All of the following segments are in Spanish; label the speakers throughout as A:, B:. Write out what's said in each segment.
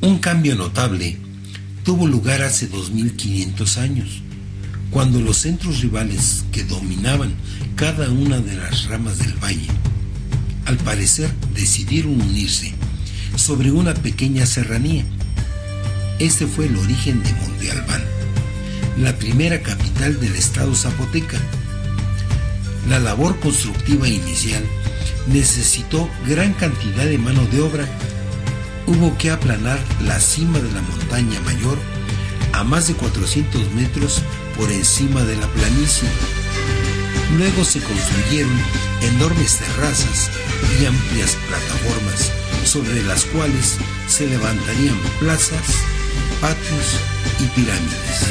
A: Un cambio notable tuvo lugar hace 2500 años, cuando los centros rivales que dominaban cada una de las ramas del valle, al parecer decidieron unirse sobre una pequeña serranía. Este fue el origen de Monte Albán, la primera capital del estado zapoteca. La labor constructiva inicial necesitó gran cantidad de mano de obra. Hubo que aplanar la cima de la montaña mayor a más de 400 metros por encima de la planicie. Luego se construyeron enormes terrazas y amplias plataformas sobre las cuales se levantarían plazas, patios y pirámides.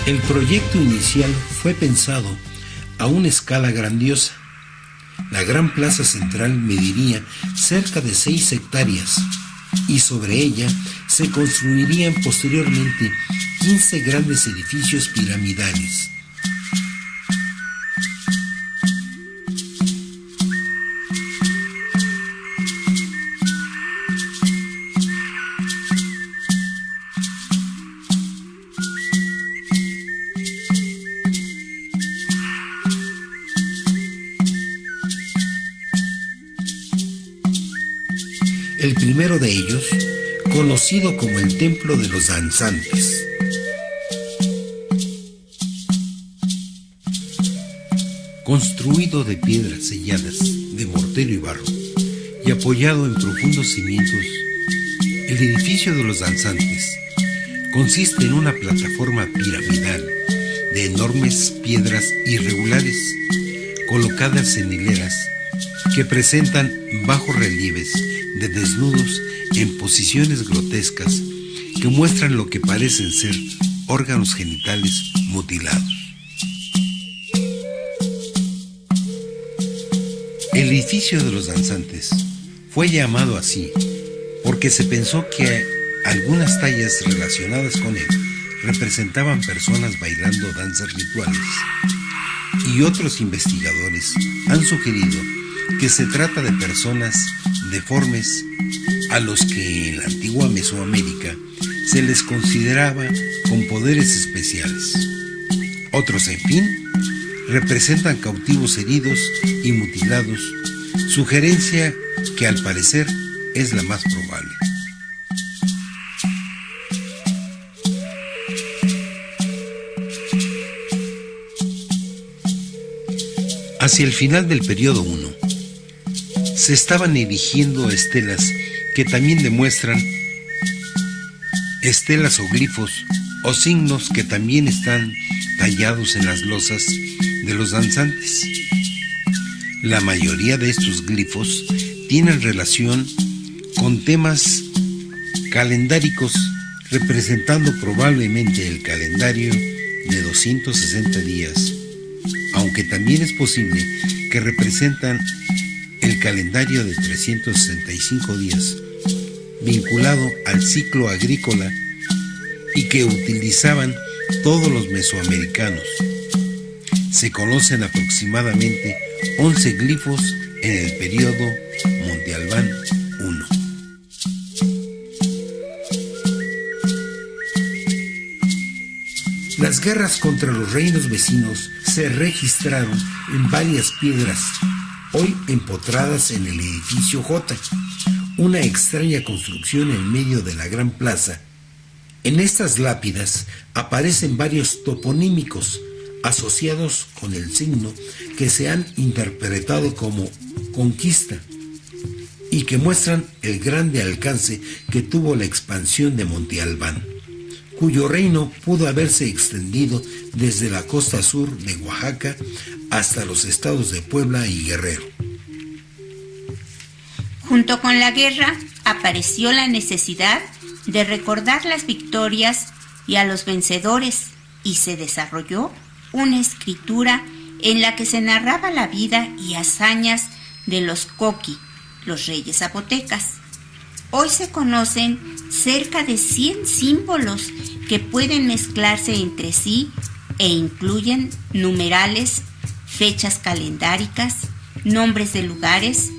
A: El proyecto inicial fue pensado a una escala grandiosa. La gran plaza central mediría cerca de 6 hectáreas y sobre ella se construirían posteriormente 15 grandes edificios piramidales. El primero de ellos, conocido como el Templo de los Danzantes. Construido de piedras selladas, de mortero y barro, y apoyado en profundos cimientos, el edificio de los Danzantes consiste en una plataforma piramidal de enormes piedras irregulares, colocadas en hileras que presentan bajos relieves de desnudos en posiciones grotescas que muestran lo que parecen ser órganos genitales mutilados. El edificio de los Danzantes fue llamado así porque se pensó que algunas tallas relacionadas con él representaban personas bailando danzas rituales, y otros investigadores han sugerido que se trata de personas deformes a los que en la antigua Mesoamérica se les consideraba con poderes especiales. Otros, en fin, representan cautivos heridos y mutilados, sugerencia que al parecer es la más probable. Hacia el final del periodo I, se estaban erigiendo estelas que también demuestran estelas o glifos o signos que también están tallados en las losas de los danzantes. La mayoría de estos glifos tienen relación con temas calendáricos, representando probablemente el calendario de 260 días, aunque también es posible que representan el calendario de 365 días, vinculado al ciclo agrícola y que utilizaban todos los mesoamericanos. Se conocen aproximadamente 11 glifos en el periodo Monte Albán I. Las guerras contra los reinos vecinos se registraron en varias piedras, hoy empotradas en el edificio J, una extraña construcción en medio de la gran plaza. En estas lápidas aparecen varios toponímicos asociados con el signo que se han interpretado como conquista y que muestran el grande alcance que tuvo la expansión de Monte Albán, cuyo reino pudo haberse extendido desde la costa sur de Oaxaca hasta los estados de Puebla y Guerrero.
B: Junto con la guerra apareció la necesidad de recordar las victorias y a los vencedores, y se desarrolló una escritura en la que se narraba la vida y hazañas de los coqui, los reyes zapotecas. Hoy se conocen cerca de 100 símbolos que pueden mezclarse entre sí e incluyen numerales, fechas calendáricas, nombres de lugares,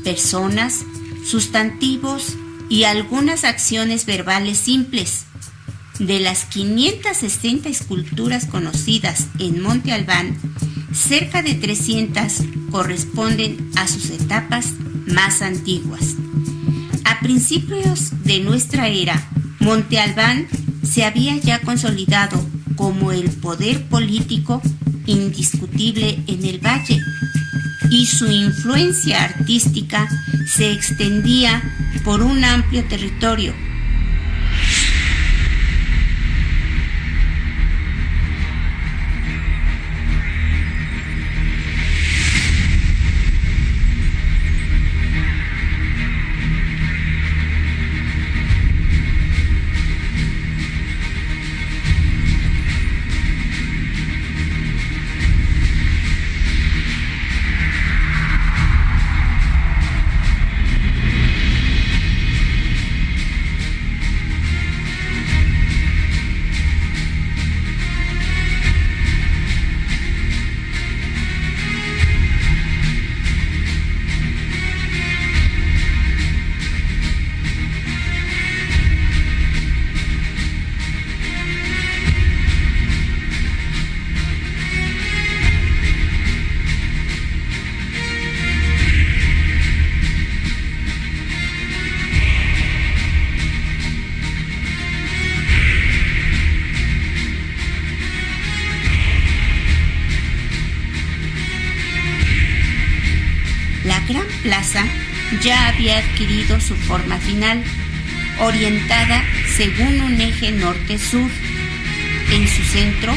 B: personas, sustantivos y algunas acciones verbales simples. De las 560 esculturas conocidas en Monte Albán, cerca de 300 corresponden a sus etapas más antiguas. A principios de nuestra era, Monte Albán se había ya consolidado como el poder político indiscutible en el valle, y su influencia artística se extendía por un amplio territorio. La gran plaza ya había adquirido su forma final, orientada según un eje norte-sur. En su centro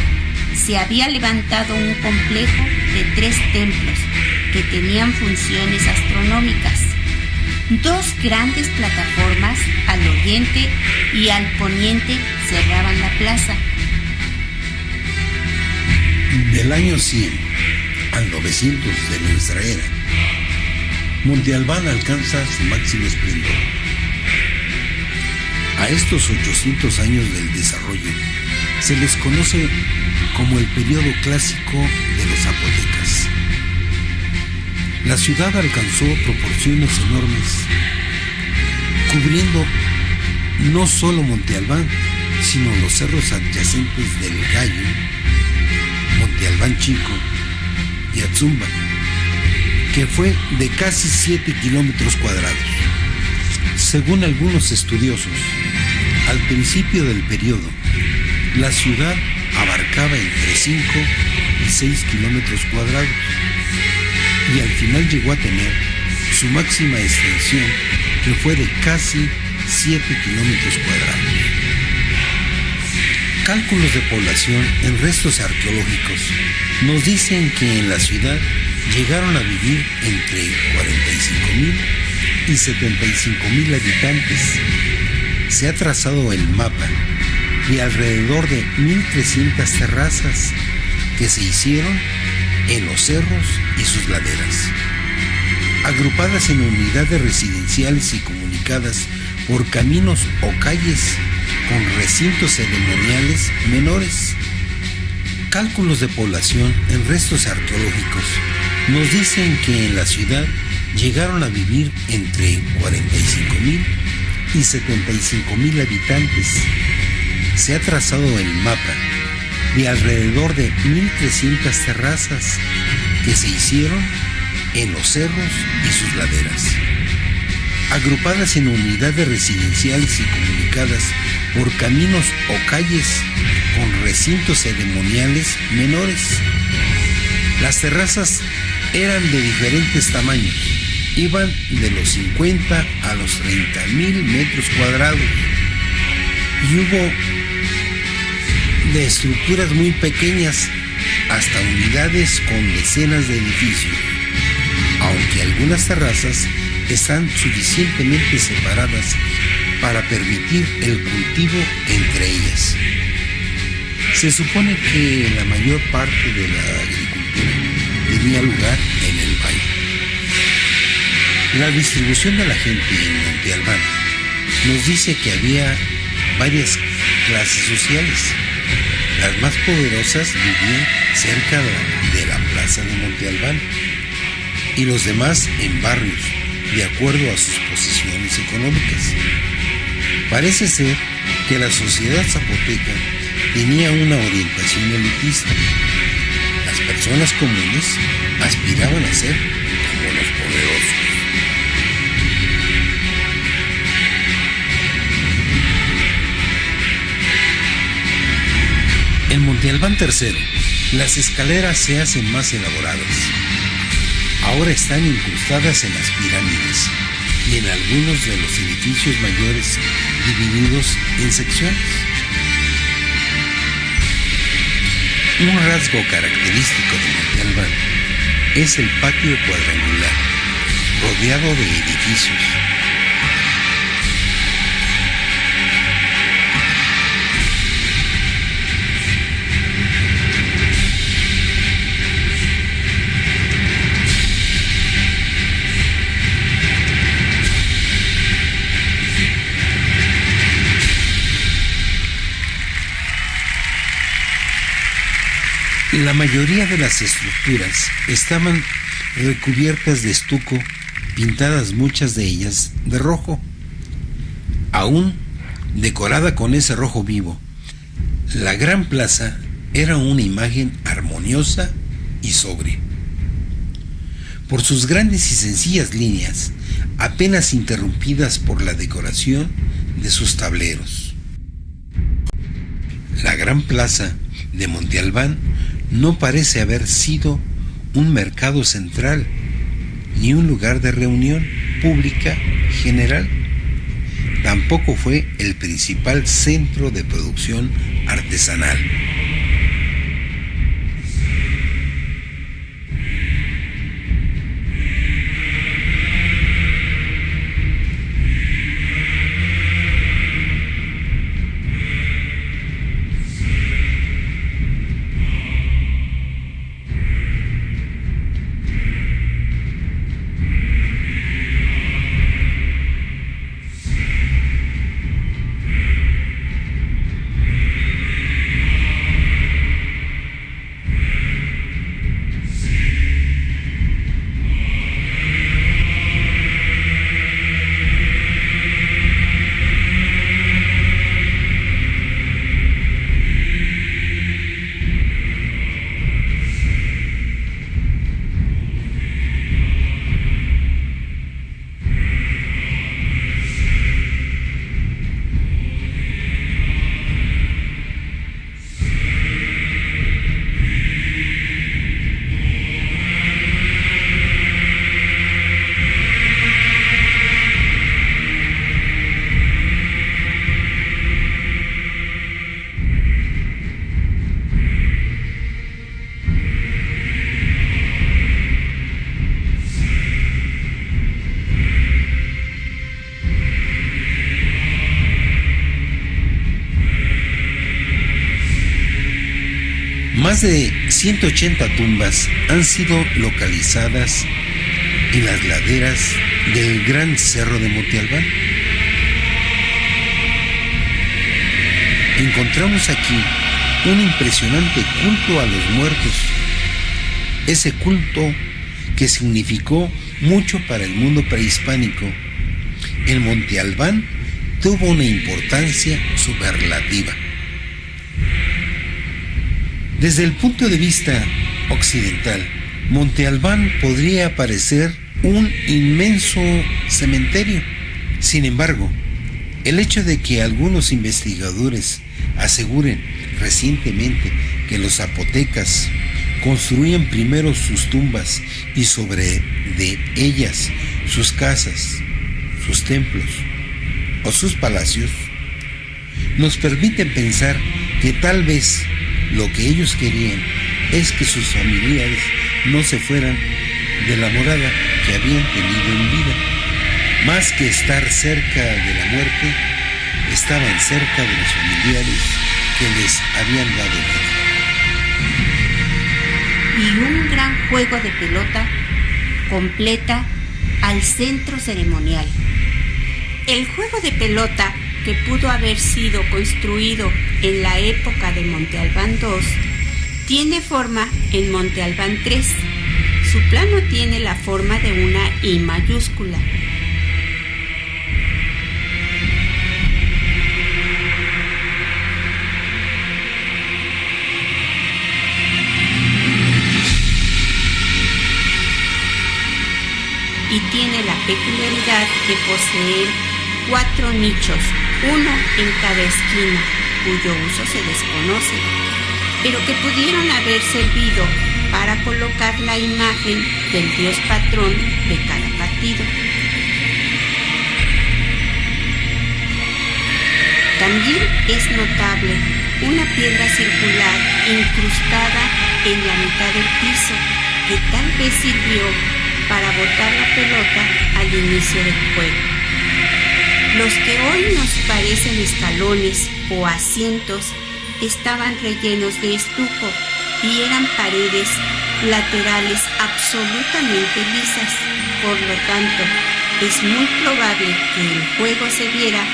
B: se había levantado un complejo de 3 templos que tenían funciones astronómicas. 2 grandes plataformas al oriente y al poniente cerraban la plaza.
A: Del año 100 al 900 de nuestra era, Monte Albán alcanza su máximo esplendor. A estos 800 años del desarrollo se les conoce como el periodo clásico de los zapotecas. La ciudad alcanzó proporciones enormes, cubriendo no solo Monte Albán, sino los cerros adyacentes del Gallo, Monte Albán Chico y Atzumba, que fue de casi 7 kilómetros cuadrados. Según algunos estudiosos, al principio del periodo, la ciudad abarcaba entre 5 y 6 kilómetros cuadrados y al final llegó a tener su máxima extensión, que fue de casi 7 kilómetros cuadrados. Cálculos de población en restos arqueológicos nos dicen que en la ciudad llegaron a vivir entre 45,000 y 75,000 habitantes. Se ha trazado el mapa de alrededor de 1,300 terrazas que se hicieron en los cerros y sus laderas, agrupadas en unidades residenciales y comunicadas por caminos o calles con recintos ceremoniales menores. Cálculos de población en restos arqueológicos nos dicen que en la ciudad llegaron a vivir entre 45,000 y 75,000 habitantes. Se ha trazado el mapa de alrededor de 1,300 terrazas que se hicieron en los cerros y sus laderas, agrupadas en unidades residenciales y comunicadas por caminos o calles con recintos ceremoniales menores. Las terrazas eran de diferentes tamaños, iban de los 50 a los 30,000 metros cuadrados, y hubo de estructuras muy pequeñas hasta unidades con decenas de edificios, aunque algunas terrazas están suficientemente separadas para permitir el cultivo entre ellas. Se supone que la mayor parte de la agricultura tenía lugar en el valle. La distribución de la gente en Monte Albán nos dice que había varias clases sociales. Las más poderosas vivían cerca de la plaza de Monte Albán. y los demás en barrios, de acuerdo a sus posiciones económicas. Parece ser que la sociedad zapoteca tenía una orientación elitista. Las personas comunes aspiraban a ser como los poderosos. En Monte Albán III, las escaleras se hacen más elaboradas. Ahora están incrustadas en las pirámides y en algunos de los edificios mayores divididos en secciones. Un rasgo característico de Monte Albán es el patio cuadrangular, rodeado de edificios. La mayoría de las estructuras estaban recubiertas de estuco, pintadas muchas de ellas de rojo. Aún decorada con ese rojo vivo, la gran plaza era una imagen armoniosa y sobria. Por sus grandes y sencillas líneas, apenas interrumpidas por la decoración de sus tableros. La gran plaza de Monte Albán no parece haber sido un mercado central ni un lugar de reunión pública general. Tampoco fue el principal centro de producción artesanal. Más de 180 tumbas han sido localizadas en las laderas del gran cerro de Monte Albán. Encontramos aquí un impresionante culto a los muertos, ese culto que significó mucho para el mundo prehispánico. El Monte Albán tuvo una importancia superlativa. Desde el punto de vista occidental, Monte Albán podría parecer un inmenso cementerio. Sin embargo, el hecho de que algunos investigadores aseguren recientemente que los zapotecas construían primero sus tumbas y sobre de ellas sus casas, sus templos o sus palacios, nos permiten pensar que tal vez lo que ellos querían es que sus familiares no se fueran de la morada que habían tenido en vida. Más que estar cerca de la muerte, estaban cerca de los familiares que les habían dado vida.
B: Y un gran juego de pelota completa al centro ceremonial. El juego de pelota, que pudo haber sido construido en la época de Monte Albán II, tiene forma en Monte Albán III, Su plano tiene la forma de una I mayúscula. Y tiene la peculiaridad de poseer 4 nichos, uno en cada esquina, cuyo uso se desconoce, pero que pudieron haber servido para colocar la imagen del dios patrón de cada partido. También es notable una piedra circular incrustada en la mitad del piso, que tal vez sirvió para botar la pelota al inicio del juego. Los que hoy nos parecen escalones o asientos estaban rellenos de estuco y eran paredes laterales absolutamente lisas. Por lo tanto, es muy probable que el juego se viera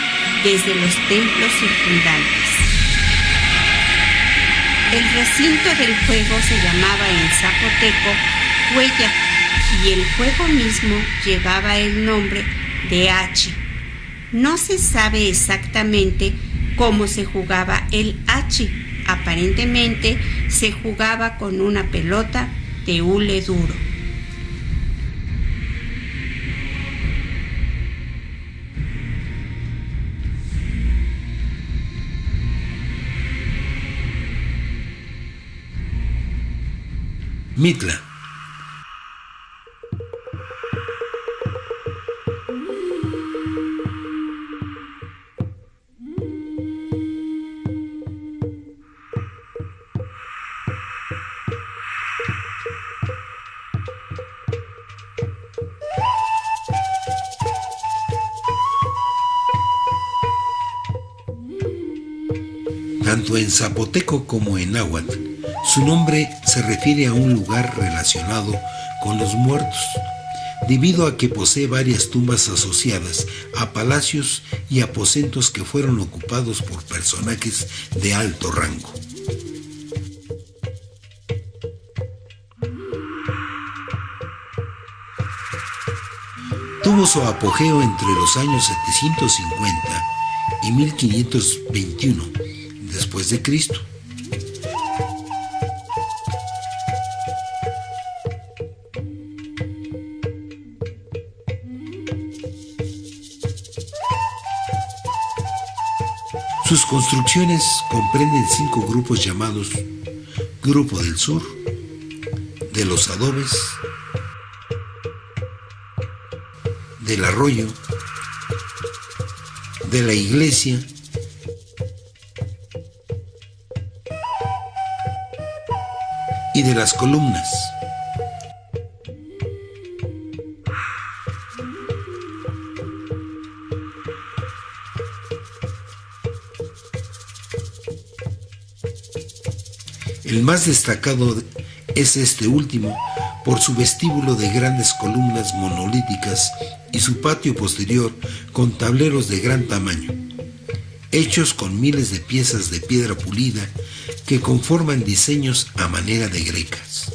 B: desde los templos circundantes. El recinto del juego se llamaba en zapoteco huella, y el juego mismo llevaba el nombre de H. No se sabe exactamente cómo se jugaba el H. Aparentemente se jugaba con una pelota de hule duro.
A: Mitla. Tanto en zapoteco como en náhuatl, su nombre se refiere a un lugar relacionado con los muertos, debido a que posee varias tumbas asociadas a palacios y aposentos que fueron ocupados por personajes de alto rango. Tuvo su apogeo entre los años 750 y 1521 después de Cristo. Sus construcciones comprenden 5 grupos llamados Grupo del Sur, de los Adobes, del Arroyo, de la Iglesia y de las Columnas. El más destacado es este último por su vestíbulo de grandes columnas monolíticas y su patio posterior con tableros de gran tamaño, hechos con miles de piezas de piedra pulida que conforman diseños a manera de grecas.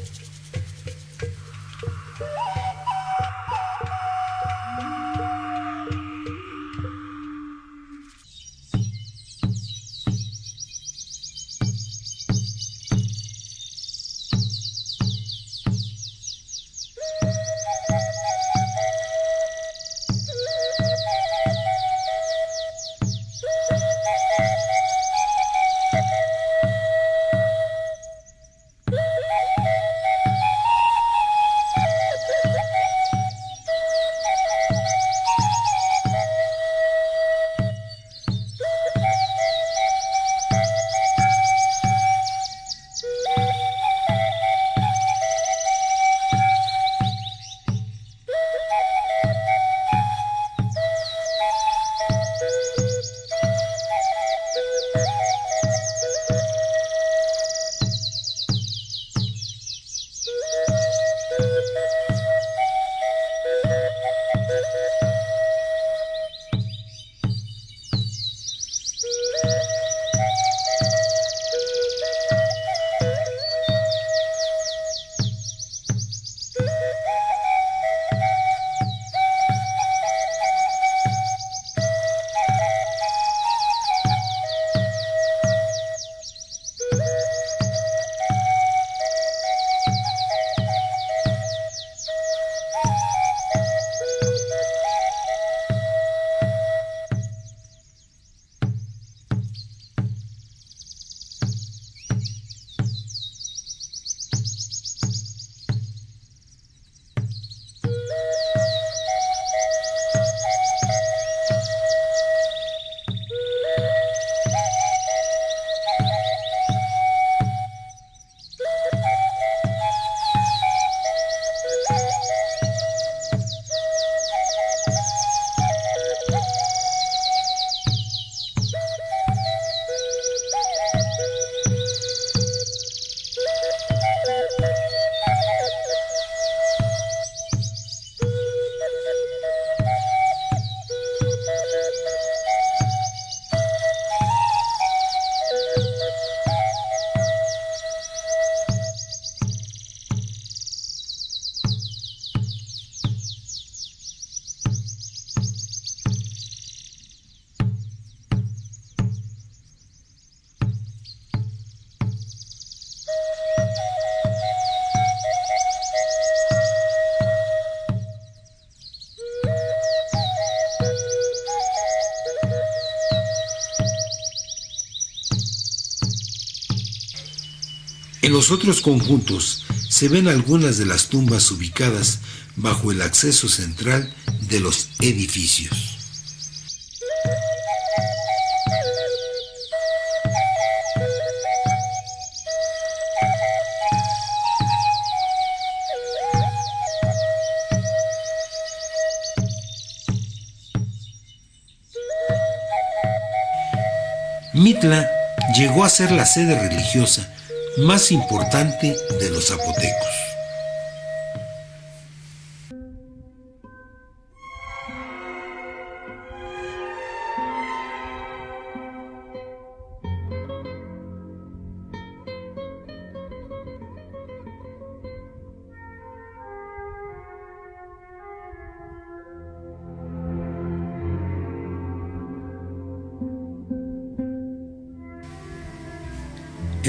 A: los otros conjuntos se ven algunas de las tumbas ubicadas bajo el acceso central de los edificios. Mitla llegó a ser la sede religiosa más importante de los zapotecos.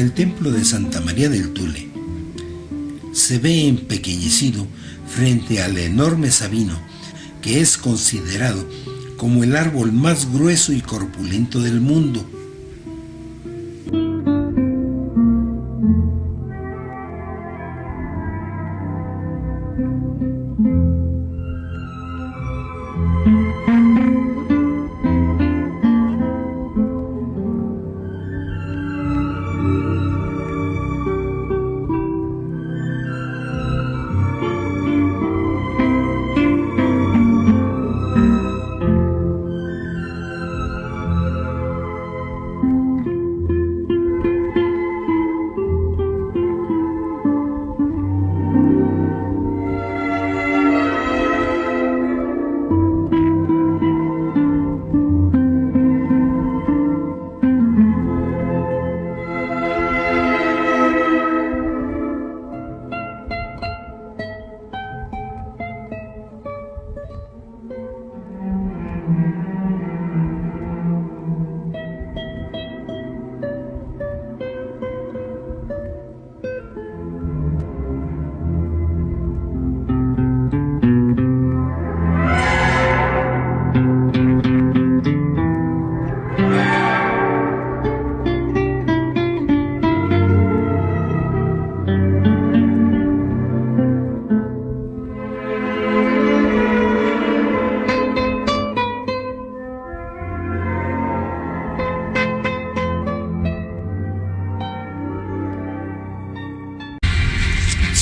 A: El templo de Santa María del Tule se ve empequeñecido frente al enorme sabino, que es considerado como el árbol más grueso y corpulento del mundo.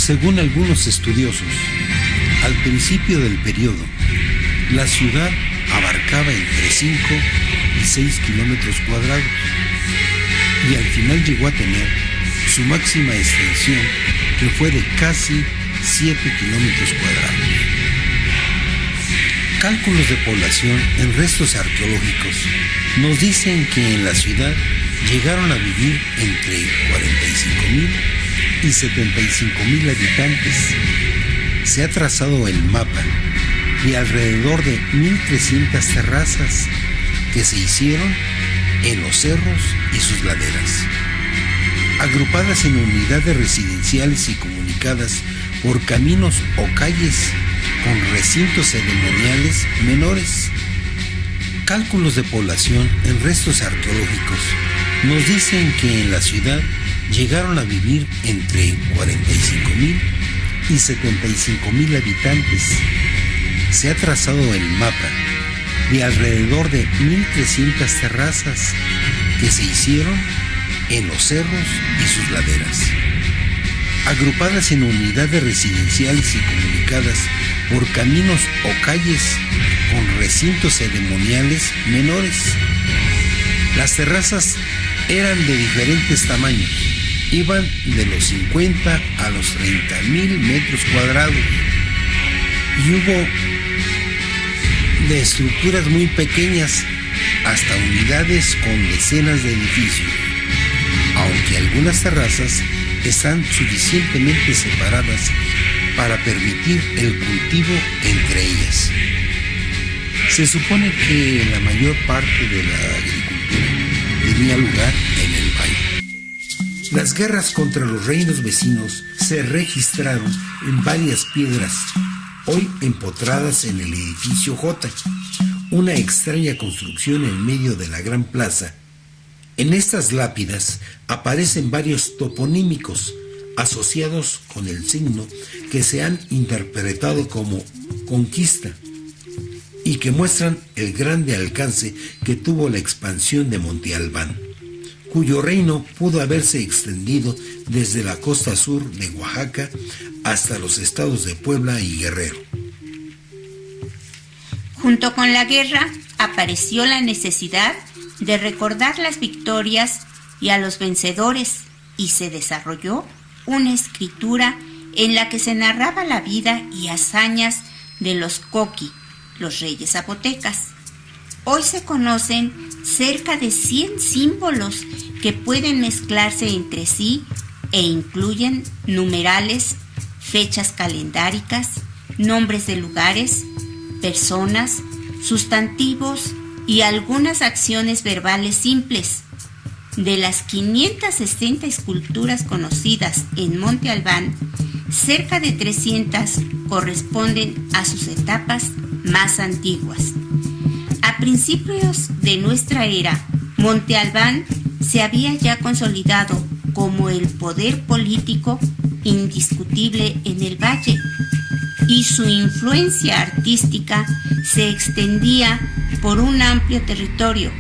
A: Según algunos estudiosos, al principio del periodo, la ciudad abarcaba entre 5 y 6 kilómetros cuadrados y al final llegó a tener su máxima extensión, que fue de casi 7 kilómetros cuadrados. Cálculos de población en restos arqueológicos nos dicen que en la ciudad llegaron a vivir entre 45,000 y 75,000 habitantes. Se ha trazado el mapa de alrededor de 1,300 terrazas que se hicieron en los cerros y sus laderas, agrupadas en unidades residenciales y comunicadas por caminos o calles con recintos ceremoniales menores. Cálculos de población en restos arqueológicos nos dicen que en la ciudad llegaron a vivir entre 45,000 y 75,000 habitantes. Se ha trazado el mapa de alrededor de 1,300 terrazas que se hicieron en los cerros y sus laderas, agrupadas en unidades residenciales y comunicadas por caminos o calles con recintos ceremoniales menores. Las terrazas eran de diferentes tamaños, iban de los 50 a los 30,000 metros cuadrados y hubo de estructuras muy pequeñas hasta unidades con decenas de edificios, aunque algunas terrazas están suficientemente separadas para permitir el cultivo entre ellas. Se supone que la mayor parte de la agricultura tenía lugar en el valle. Las guerras contra los reinos vecinos se registraron en varias piedras, hoy empotradas en el edificio J, una extraña construcción en medio de la gran plaza. En estas lápidas aparecen varios toponímicos, asociados con el signo que se han interpretado como conquista y que muestran el grande alcance que tuvo la expansión de Monte Albán, cuyo reino pudo haberse extendido desde la costa sur de Oaxaca hasta los estados de Puebla y Guerrero.
B: Junto con la guerra apareció la necesidad de recordar las victorias y a los vencedores, y se desarrolló una escritura en la que se narraba la vida y hazañas de los coqui, los reyes zapotecas. Hoy se conocen cerca de 100 símbolos que pueden mezclarse entre sí e incluyen numerales, fechas calendáricas, nombres de lugares, personas, sustantivos y algunas acciones verbales simples. De las 560 esculturas conocidas en Monte Albán, cerca de 300 corresponden a sus etapas más antiguas. A principios de nuestra era, Monte Albán se había ya consolidado como el poder político indiscutible en el valle, y su influencia artística se extendía por un amplio territorio.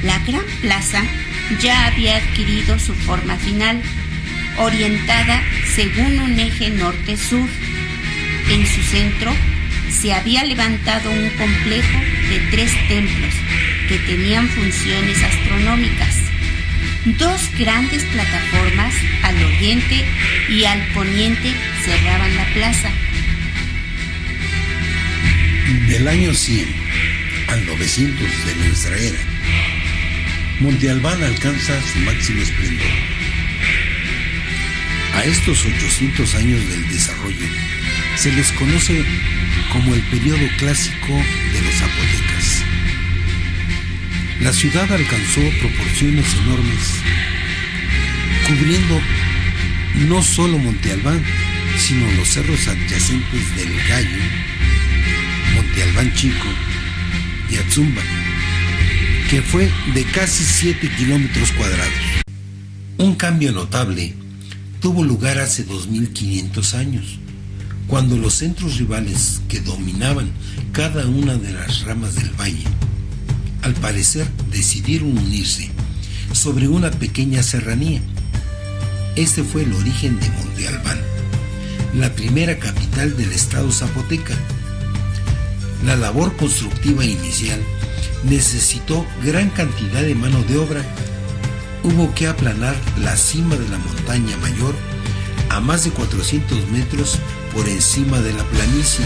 B: La gran plaza ya había adquirido su forma final, orientada según un eje norte-sur. En su centro se había levantado un complejo de 3 templos que tenían funciones astronómicas. 2 grandes plataformas al oriente y al poniente cerraban la plaza.
A: Del año 100 al 900 de nuestra era, Monte Albán alcanza su máximo esplendor. A estos 800 años del desarrollo se les conoce como el periodo clásico de los zapotecas. La ciudad alcanzó proporciones enormes, cubriendo no solo Monte Albán, sino los cerros adyacentes del Gallo, Monte Albán Chico y Atzumba, que fue de casi 7 kilómetros cuadrados. Un cambio notable tuvo lugar hace 2500 años, cuando los centros rivales que dominaban cada una de las ramas del valle, al parecer decidieron unirse sobre una pequeña serranía. Este fue el origen de Monte Albán, la primera capital del estado zapoteca. La labor constructiva inicial necesitó gran cantidad de mano de obra. Hubo que aplanar la cima de la montaña mayor a más de 400 metros por encima de la planicie.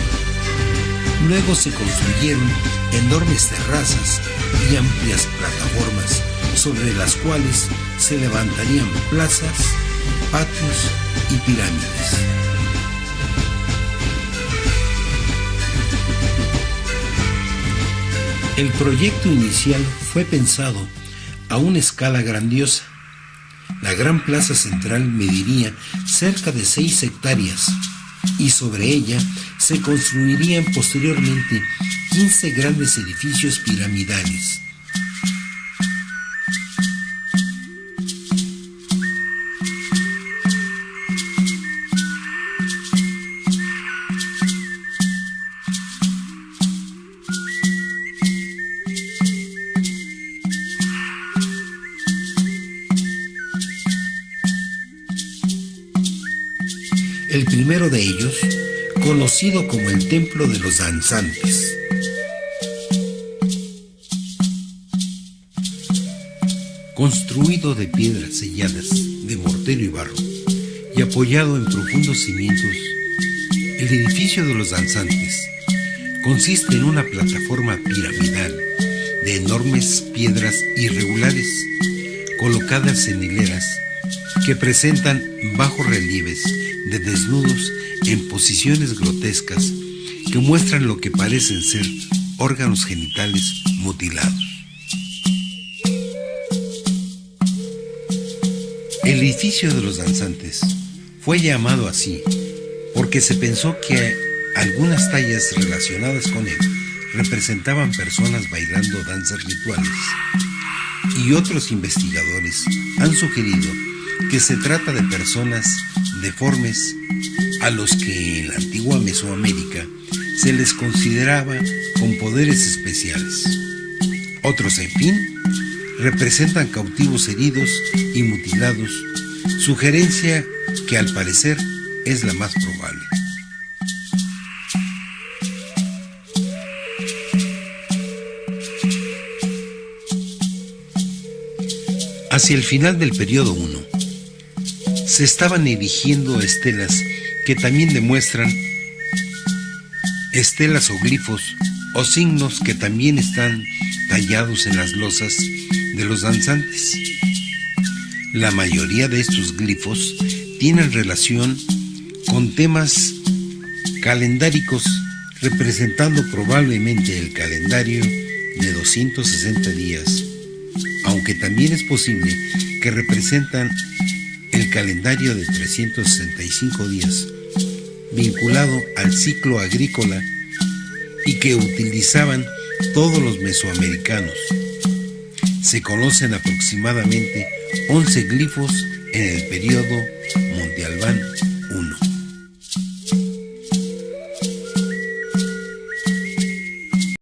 A: Luego se construyeron enormes terrazas y amplias plataformas sobre las cuales se levantarían plazas, patios y pirámides. El proyecto inicial fue pensado a una escala grandiosa. La gran plaza central mediría cerca de 6 hectáreas y sobre ella se construirían posteriormente 15 grandes edificios piramidales. El primero de ellos, conocido como el Templo de los Danzantes. Construido de piedras selladas, de mortero y barro, y apoyado en profundos cimientos, el edificio de los danzantes consiste en una plataforma piramidal de enormes piedras irregulares colocadas en hileras que presentan bajos relieves de desnudos en posiciones grotescas que muestran lo que parecen ser órganos genitales mutilados. El edificio de los danzantes fue llamado así porque se pensó que algunas tallas relacionadas con él representaban personas bailando danzas rituales, y otros investigadores han sugerido que se trata de personas deformes a los que en la antigua Mesoamérica se les consideraba con poderes especiales. Otros, en fin, representan cautivos heridos y mutilados, sugerencia que al parecer es la más probable. Hacia el final del periodo I, se estaban erigiendo estelas que también demuestran estelas o glifos o signos que también están tallados en las losas de los danzantes. La mayoría de estos glifos tienen relación con temas calendáricos, representando probablemente el calendario de 260 días, aunque también es posible que representan el calendario de 365 días, vinculado al ciclo agrícola y que utilizaban todos los mesoamericanos. Se conocen aproximadamente 11 glifos en el periodo Monte Albán.